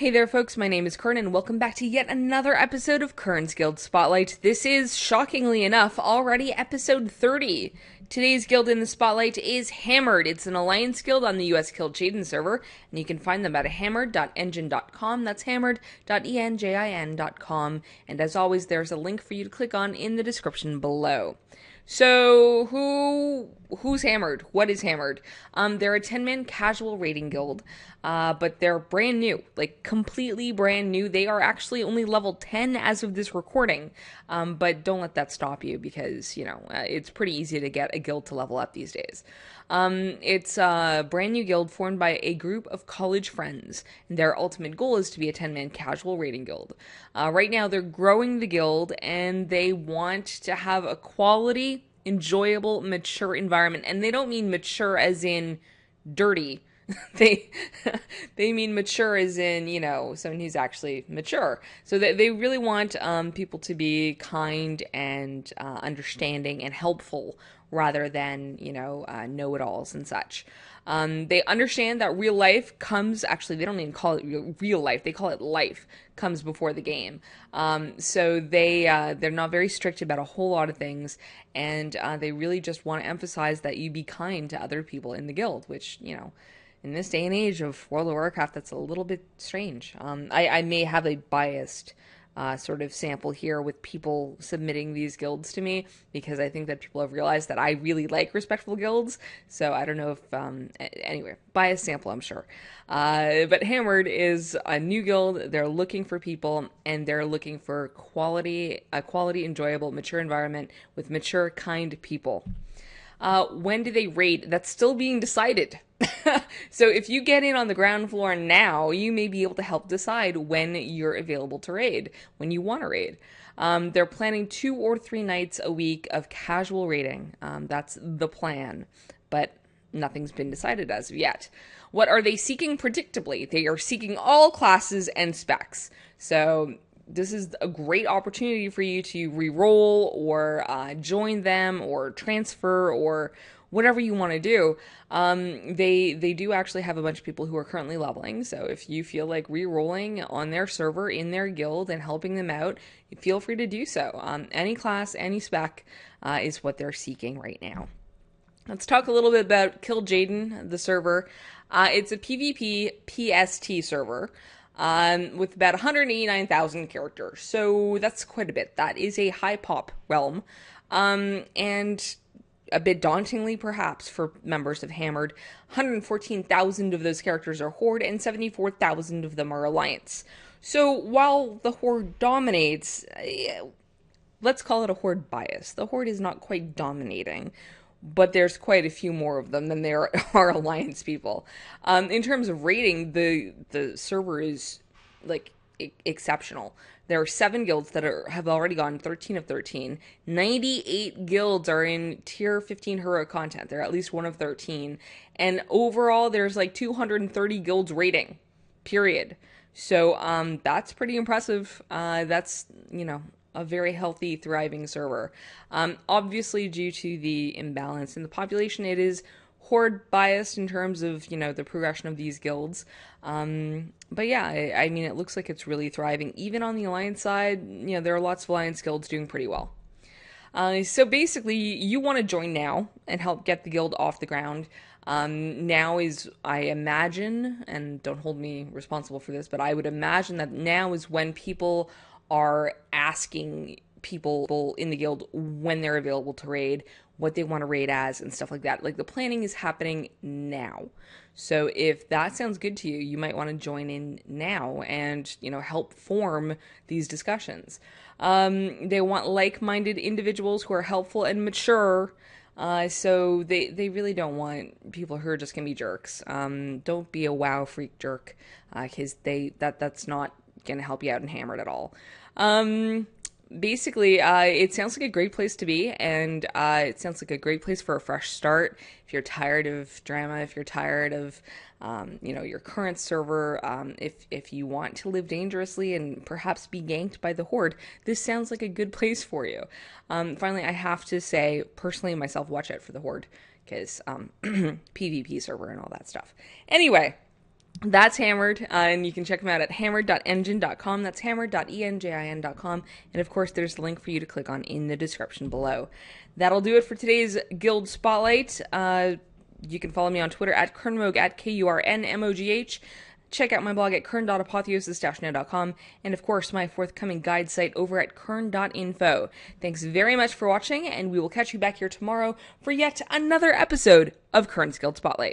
Hey there, folks. My name is Kurn, and welcome back to yet another episode of Kurn's Guild Spotlight. This is, shockingly enough, already episode 30. Today's guild in the spotlight is Hammered. It's an alliance guild on the US Kil'Jaeden server, and you can find them at hammered.engine.com. That's hammered.enjin.com. And as always, there's a link for you to click on in the description below. So, who's Hammered? What is Hammered? They're a 10-man casual raiding guild, but they're brand new, like completely brand new. They are actually only level 10 as of this recording, but don't let that stop you because, it's pretty easy to get a guild to level up these days. It's a brand new guild formed by a group of college friends, and their ultimate goal is to be a 10-man casual raiding guild. Right now, they're growing the guild, and they want to have a quality, enjoyable, mature environment. And they don't mean mature as in dirty. they mean mature as in, someone who's actually mature. So they really want people to be kind and understanding and helpful rather than, know-it-alls and such. They understand that real life comes, actually, they don't even call it real life, they call it life, comes before the game. So they're not very strict about a whole lot of things, and they really just want to emphasize that you be kind to other people in the guild, which, in this day and age of World of Warcraft, that's a little bit strange. I may have a biased sort of sample here with people submitting these guilds to me, because I think that people have realized that I really like respectful guilds. So I don't know if, anyway, biased sample, I'm sure. But Hammered is a new guild. They're looking for people, and they're looking for a quality, enjoyable, mature environment with mature, kind people. When do they raid? That's still being decided. So if you get in on the ground floor now, you may be able to help decide when you're available to raid, when you want to raid. They're planning 2 or 3 nights a week of casual raiding. That's the plan, but nothing's been decided as of yet. What are they seeking? Predictably, they are seeking all classes and specs. So this is a great opportunity for you to re-roll or join them or transfer or whatever you want to do. They do actually have a bunch of people who are currently leveling, so if you feel like re-rolling on their server in their guild and helping them out, feel free to do so. Any class, any spec is what they're seeking right now. Let's talk a little bit about Kil'Jaeden, the server. It's a PvP PST server with about 189,000 characters, so that's quite a bit. That is a high pop realm, and a bit dauntingly, perhaps, for members of Hammered. 114,000 of those characters are Horde, and 74,000 of them are Alliance. So while the Horde dominates, let's call it a Horde bias. The Horde is not quite dominating, but there's quite a few more of them than there are Alliance people. In terms of rating, the server is, exceptional. There are 7 guilds that have already gone 13 of 13. 98 guilds are in tier 15 heroic content. They're at least one of 13. And overall, there's 230 guilds rating, period. So that's pretty impressive. That's, a very healthy, thriving server. Obviously, due to the imbalance in the population, it is Horde biased in terms of, the progression of these guilds. But yeah, I mean, it looks like it's really thriving. Even on the Alliance side, there are lots of Alliance guilds doing pretty well. So basically, you want to join now and help get the guild off the ground. Now is, I imagine, and don't hold me responsible for this, but I would imagine that now is when people are asking people in the guild when they're available to raid, what they want to raid as, and stuff like that. The planning is happening now. So if that sounds good to you, you might want to join in now and, help form these discussions. They want like-minded individuals who are helpful and mature. So they really don't want people who are just going to be jerks. Don't be a WoW freak jerk, because that's not going to help you out in Hammered at all. Basically, it sounds like a great place to be, and it sounds like a great place for a fresh start. If you're tired of drama, if you're tired of, your current server, if you want to live dangerously and perhaps be ganked by the Horde, this sounds like a good place for you. Finally, I have to say, personally, myself, watch out for the Horde, because PvP server and all that stuff. Anyway, That's Hammered, and you can check them out at hammered.engine.com. That's hammered.enjin.com. And of course, there's a link for you to click on in the description below. That'll do it for today's Guild Spotlight. You can follow me on Twitter at kurnmogh, at KURNMOGH. Check out my blog at kern.apotheosis-now.com. And of course, my forthcoming guide site over at kurn.info. Thanks very much for watching, and we will catch you back here tomorrow for yet another episode of Kurn's Guild Spotlight.